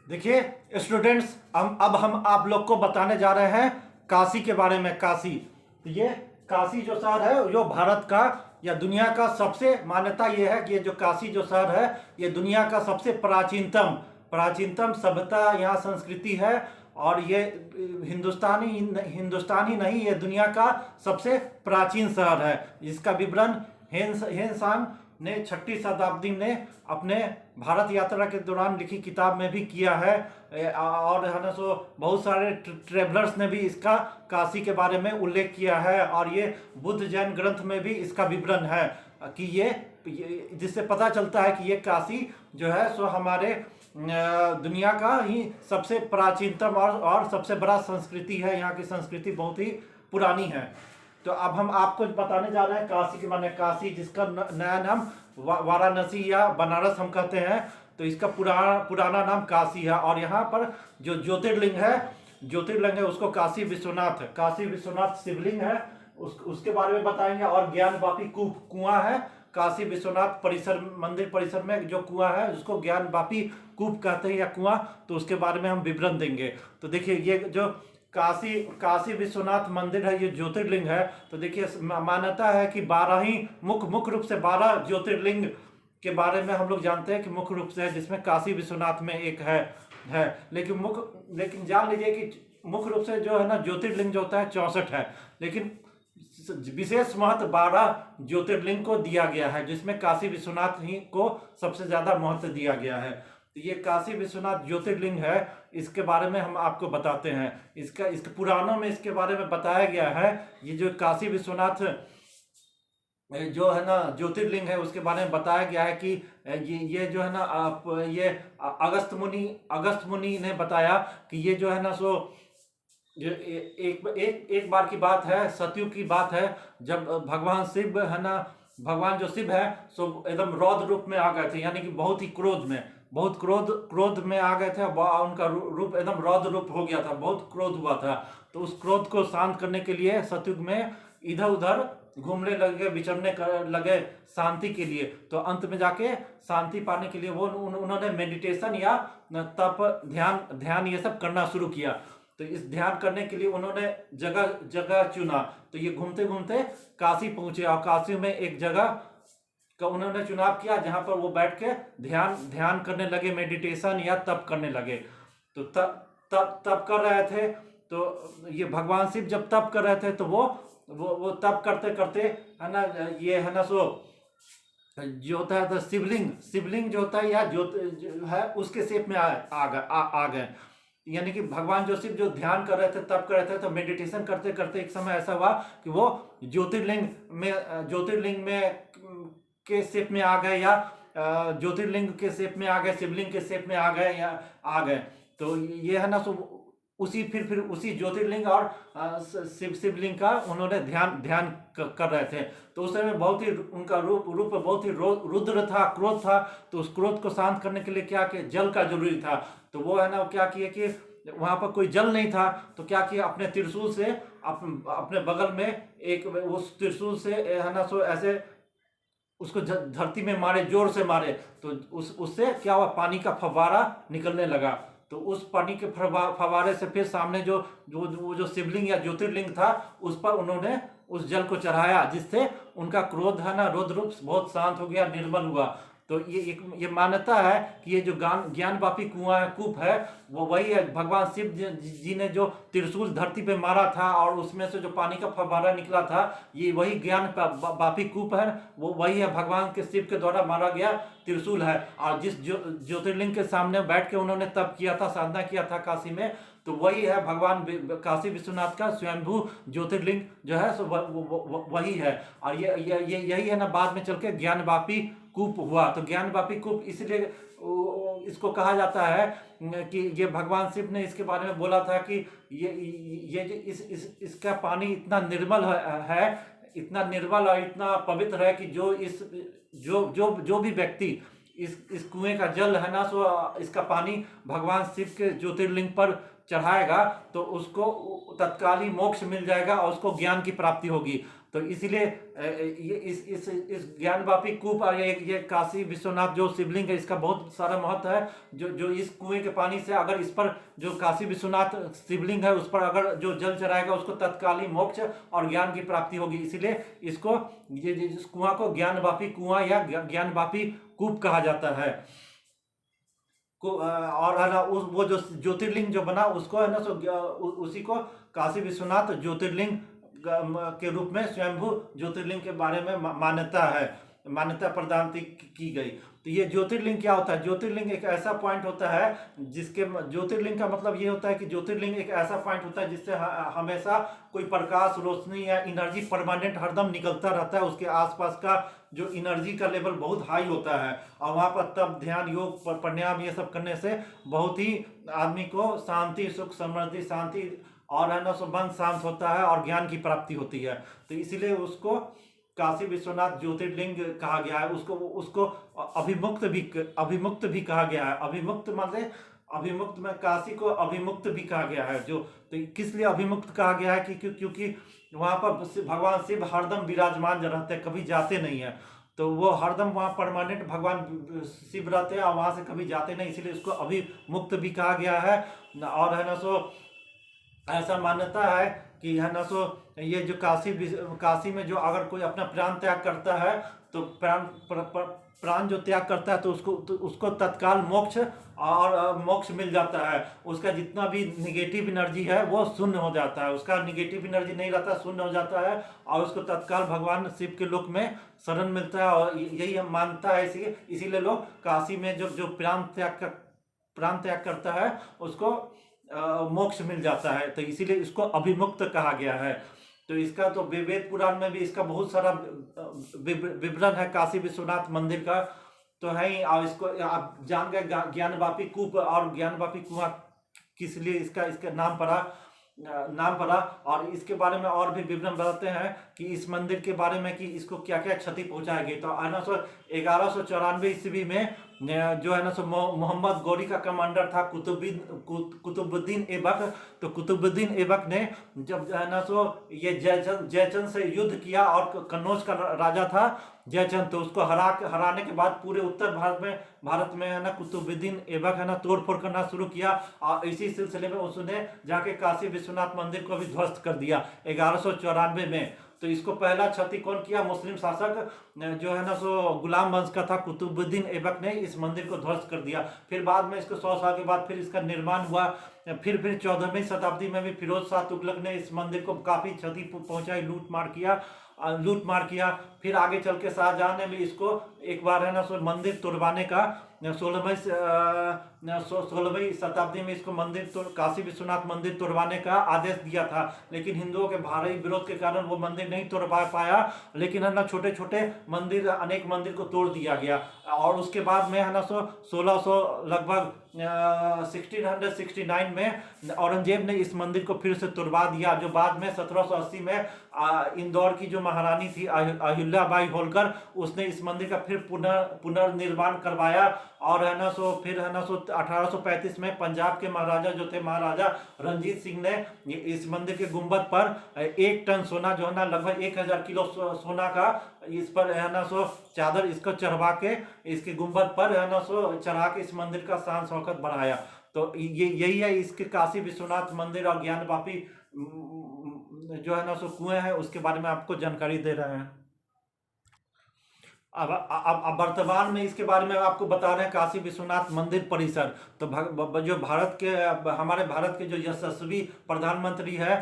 देखिए स्टूडेंट्स, अब हम आप लोग को बताने जा रहे हैं काशी के बारे में। काशी, तो ये काशी जो शहर है जो भारत का या दुनिया का सबसे, मान्यता ये है कि ये जो काशी जो शहर है ये दुनिया का सबसे प्राचीनतम प्राचीनतम सभ्यता, यहाँ संस्कृति है। और ये हिंदुस्तानी नहीं, ये दुनिया का सबसे प्राचीन शहर है। इसका विवरण हेनसांग ने 6वीं शताब्दी में अपने भारत यात्रा के दौरान लिखी किताब में भी किया है। और है ना सो बहुत सारे ट्रेवलर्स ने भी इसका काशी के बारे में उल्लेख किया है। और ये बुद्ध जैन ग्रंथ में भी इसका विवरण है कि ये जिससे पता चलता है कि ये काशी जो है सो हमारे दुनिया का ही सबसे प्राचीनतम और सबसे बड़ा संस्कृति है। यहाँ की संस्कृति बहुत ही पुरानी है। तो अब हम आपको बताने जा रहे हैं काशी के बारे में। काशी जिसका नया नाम वाराणसी या बनारस हम कहते हैं, तो इसका पुराना नाम काशी है। और यहाँ पर जो ज्योतिर्लिंग है उसको काशी विश्वनाथ शिवलिंग है, उसके बारे में बताएंगे। और ज्ञानवापी कुआं है। काशी विश्वनाथ मंदिर परिसर में जो कुआं है उसको ज्ञानवापी कूप कहते हैं या कुआं, तो उसके बारे में हम विवरण देंगे। तो देखिए ये जो काशी विश्वनाथ मंदिर है, ये ज्योतिर्लिंग है। तो देखिए मान्यता है कि 12 ही मुख्य रूप से 12 ज्योतिर्लिंग के बारे में हम लोग जानते हैं कि मुख्य रूप से है, जिसमें काशी विश्वनाथ में एक है। लेकिन जान लीजिए कि मुख्य रूप से जो है ना ज्योतिर्लिंग जो होता है 64 है, लेकिन विशेष महत्व 12 ज्योतिर्लिंग को दिया गया है, जिसमें काशी विश्वनाथ ही को सबसे ज्यादा महत्व दिया गया है। तो ये काशी विश्वनाथ ज्योतिर्लिंग है, इसके बारे में हम आपको बताते हैं। इसके पुराणों में इसके बारे में बताया गया है। ये जो काशी विश्वनाथ जो है ना ज्योतिर्लिंग है उसके बारे में बताया गया है कि ये जो है ना ये अगस्त मुनि ने बताया कि ये जो है ना सो एक बार की बात है, सतयुग की बात है, जब भगवान शिव है ना, भगवान जो शिव है सो एकदम रौद्र रूप में आ गए थे, यानी कि बहुत ही क्रोध में आ गए थे। उनका रूप एकदम रौद्र रूप हो गया था, बहुत क्रोध हुआ था। तो उस क्रोध को शांत करने के लिए सतयुग में इधर उधर घूमने लगे, विचरने लगे शांति के लिए। तो अंत में जाके शांति पाने के लिए वो उन्होंने मेडिटेशन या तप ध्यान ये सब करना शुरू किया। तो इस ध्यान करने के लिए उन्होंने जगह चुना। तो ये घूमते घूमते काशी पहुंचे और काशी में एक जगह का उन्होंने चुनाव किया जहां पर वो बैठ के ध्यान करने लगे, मेडिटेशन या तप करने लगे। तो तप कर रहे थे। तो ये भगवान शिव जब तप कर रहे थे तो वो तप करते करते है ना, ये है ना सो जो होता है तो शिवलिंग जो होता है या जो है उसके शेप में आ गए। यानी कि भगवान जो शिव जो ध्यान कर रहे थे, तप कर रहे थे, तो मेडिटेशन करते करते एक समय ऐसा हुआ कि वो ज्योतिर्लिंग में के शेप में आ गए, या ज्योतिर्लिंग के शेप में आ गए, शिवलिंग के शेप में आ गए। तो ये है ना सो फिर उसी ज्योतिर्लिंग और शिवलिंग का उन्होंने ध्यान कर रहे थे। तो उस समय बहुत ही उनका रूप बहुत ही रुद्र था, क्रोध था। तो उस क्रोध को शांत करने के लिए क्या कि जल का जरूरी था। तो वो है ना क्या किए कि वहां पर कोई जल नहीं था, तो क्या किया अपने त्रिशूल से अपने बगल में एक उस त्रिशूल से है ना सो ऐसे उसको धरती में मारे, जोर से मारे। तो उससे क्या हुआ, पानी का फव्वारा निकलने लगा। तो उस पानी के फव्वारे से फिर सामने जो शिवलिंग या ज्योतिर्लिंग था उस पर उन्होंने उस जल को चढ़ाया, जिससे उनका क्रोध है ना रौद्र रूप बहुत शांत हो गया, निर्मल हुआ। तो ये मान्यता है कि ये जो ज्ञानवापी कूप है वो वही है। भगवान शिव जी ने जो त्रिशूल धरती पे मारा था और उसमें से जो पानी का फव्वारा निकला था, ये वही ज्ञानवापी कूप है। वो वही है, भगवान के शिव के द्वारा मारा गया त्रिशूल है। और जिस ज्योतिर्लिंग के सामने बैठ के उन्होंने तप किया था, साधना किया था काशी में, तो वही है भगवान काशी विश्वनाथ का स्वयंभू ज्योतिर्लिंग जो है सो वही है। और यही है ना बाद में चल के ज्ञानवापी कूप हुआ। तो ज्ञानवापी कूप इसलिए इसको कहा जाता है कि ये भगवान शिव ने इसके बारे में बोला था कि इसका पानी इतना निर्मल है, इतना निर्मल और इतना पवित्र है कि जो भी व्यक्ति इस कुएं का जल है ना सो इसका पानी भगवान शिव के ज्योतिर्लिंग पर चढ़ाएगा तो उसको तत्काल ही मोक्ष मिल जाएगा और उसको ज्ञान की प्राप्ति होगी। तो इसीलिए ये इस ज्ञानवापी कूप और ये काशी विश्वनाथ जो शिवलिंग है, इसका बहुत सारा महत्व है। जो इस कुएं के पानी से अगर इस पर जो काशी विश्वनाथ शिवलिंग है उस पर अगर जो जल चढ़ाएगा उसको तत्कालीन मोक्ष और ज्ञान की प्राप्ति होगी। इसीलिए इसको इस कुआं को ज्ञानवापी कुआं या ज्ञानवापी कूप कहा जाता है। और है ना वो जो ज्योतिर्लिंग जो बना उसको है ना उसी को काशी विश्वनाथ ज्योतिर्लिंग के रूप में स्वयंभू ज्योतिर्लिंग के बारे में मान्यता प्रदान की गई। तो ये ज्योतिर्लिंग क्या होता है? ज्योतिर्लिंग एक ऐसा पॉइंट होता है जिसके ज्योतिर्लिंग का मतलब ये होता है कि ज्योतिर्लिंग एक ऐसा पॉइंट होता है जिससे हमेशा कोई प्रकाश, रोशनी या एनर्जी परमानेंट हरदम निकलता रहता है। उसके आसपास का जो एनर्जी का लेवल बहुत हाई होता है और वहाँ पर तब ध्यान, योग, प्राणायाम ये सब करने से बहुत ही आदमी को शांति, सुख, समृद्धि, शांति और है ना मन शांत होता है और ज्ञान की प्राप्ति होती है। तो इसीलिए उसको काशी विश्वनाथ ज्योतिर्लिंग कहा गया है। उसको अभिमुक्त भी कहा गया है। अभिमुक्त मतलब अभिमुक्त में काशी को अभिमुक्त भी कहा गया है। तो किस लिए अभिमुक्त कहा गया है? क्योंकि वहाँ पर भगवान शिव हरदम विराजमान रहते हैं, कभी जाते नहीं है। तो वो हरदम वहाँ परमानेंट भगवान शिव रहते हैं और वहाँ से कभी जाते नहीं, इसीलिए उसको अभिमुक्त भी कहा गया है। और है ना ऐसा मान्यता है कि है ना ये जो काशी में जो अगर कोई अपना प्राण त्याग करता है तो प्राण जो त्याग करता है तो उसको तत्काल मोक्ष मिल जाता है। उसका जितना भी निगेटिव एनर्जी है वो शून्य हो जाता है, उसका निगेटिव एनर्जी नहीं रहता, शून्य हो जाता है और उसको तत्काल भगवान शिव के लोक में शरण मिलता है। और यही हम मानता है, इसीलिए लोग काशी में जो प्राण त्याग करता है उसको मोक्ष मिल जाता है। तो इसीलिए इसको अभिमुक्त कहा गया है। तो इसका तो वेद पुराण में भी इसका बहुत सारा विवरण है काशी विश्वनाथ मंदिर का तो है ही। और इसको आप जान गए ज्ञानवापी कूप और ज्ञानवापी कुआं किस लिए इसका नाम पड़ा। और इसके बारे में और भी विवरण बताते हैं कि इस मंदिर के बारे में कि इसको क्या क्या क्षति पहुंचाएगी। तो 1194 ईस्वी में जो है ना मोहम्मद गौरी का कमांडर था कुतुबुद्दीन ऐबक। तो कुतुबुद्दीन ऐबक ने जब है ना ये जयचंद से युद्ध किया और कन्नौज का राजा था जयचंद, तो उसको हराने के बाद पूरे उत्तर भारत में है ना कुतुबुद्दीन ऐबक है ना तोड़फोड़ करना शुरू किया। और इसी सिलसिले में उसने जाके काशी विश्वनाथ मंदिर को भी ध्वस्त कर दिया 1194 में। तो इसको पहला क्षति कौन किया? मुस्लिम शासक जो है ना गुलाम वंश का था कुतुबुद्दीन ऐबक ने इस मंदिर को ध्वस्त कर दिया। फिर बाद में इसको 100 साल के बाद फिर इसका निर्माण हुआ। फिर 14वीं शताब्दी में भी फिरोज शाह तुगलक ने इस मंदिर को काफ़ी क्षति पहुंचाई, लूट मार किया। फिर आगे चल के शाहजहां ने भी इसको एक बार है ना मंदिर तोड़वाने का 16वीं शताब्दी में इसको काशी विश्वनाथ मंदिर तोड़वाने का आदेश दिया था। लेकिन हिंदुओं के भारी विरोध के कारण वो मंदिर नहीं तोड़वा पाया। लेकिन है ना छोटे छोटे मंदिर, अनेक मंदिर को तोड़ दिया गया। और उसके बाद में है ना 1600 लगभग 1669 में औरंगजेब ने इस मंदिर को फिर से तोड़वा दिया। जो बाद में 1780 में इंदौर की जो महारानी थी अहिल्याबाई होलकर, उसने इस मंदिर का फिर पुनर्निर्माण करवाया। और है ना फिर है ना 1835 में पंजाब के महाराजा जो थे महाराजा रंजीत सिंह ने इस मंदिर के गुंबद पर 1 टन सोना जो है ना लगभग 1000 किलो सोना का इस पर है ना चादर इसको चढ़वा के इसके गुंबद पर है ना चढ़ा के इस मंदिर का शान शौकत बढ़ाया। तो यही है इसके काशी विश्वनाथ मंदिर और ज्ञानवापी जो है ना कुएं है उसके बारे में आपको जानकारी दे रहे हैं। अब वर्तमान में इसके बारे में आपको बता रहे हैं काशी विश्वनाथ मंदिर परिसर। तो जो हमारे भारत के जो यशस्वी प्रधानमंत्री है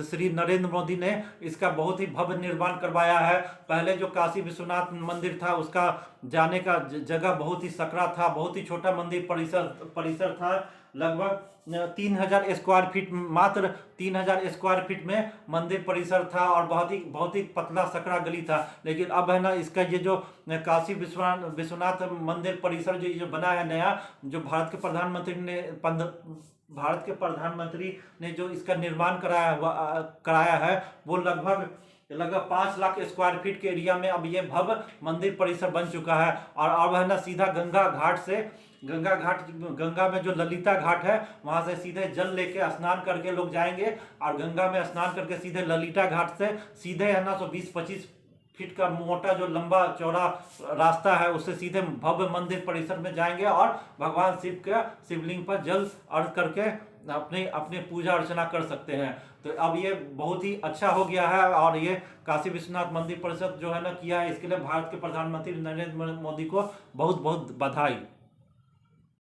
श्री नरेंद्र मोदी ने इसका बहुत ही भव्य निर्माण करवाया है। पहले जो काशी विश्वनाथ मंदिर था उसका जाने का जगह बहुत ही सकरा था, बहुत ही छोटा मंदिर परिसर था। लगभग 3000 स्क्वायर फीट, मात्र 3000 स्क्वायर फीट में मंदिर परिसर था और बहुत ही पतला सकरा गली था। लेकिन अब है ना इसका ये जो काशी विश्वनाथ मंदिर परिसर जो बना है नया, जो भारत के प्रधानमंत्री ने जो इसका निर्माण कराया है वो लगभग 5 लाख स्क्वायर फीट के एरिया में अब ये भव्य मंदिर परिसर बन चुका है। और अब है ना सीधा गंगा घाट से गंगा में जो ललिता घाट है वहां से सीधे जल लेके स्नान करके लोग जाएंगे, और गंगा में स्नान करके सीधे ललिता घाट से सीधे है ना 120-25 फीट का मोटा जो लंबा चौड़ा रास्ता है उससे सीधे भव्य मंदिर परिसर में जाएंगे और भगवान शिव के शिवलिंग पर जल अर्घ करके अपने अपने पूजा अर्चना कर सकते हैं। तो अब ये बहुत ही अच्छा हो गया है, और ये काशी विश्वनाथ मंदिर परिषद जो है ना किया है, इसके लिए भारत के प्रधानमंत्री नरेंद्र मोदी को बहुत बहुत बधाई।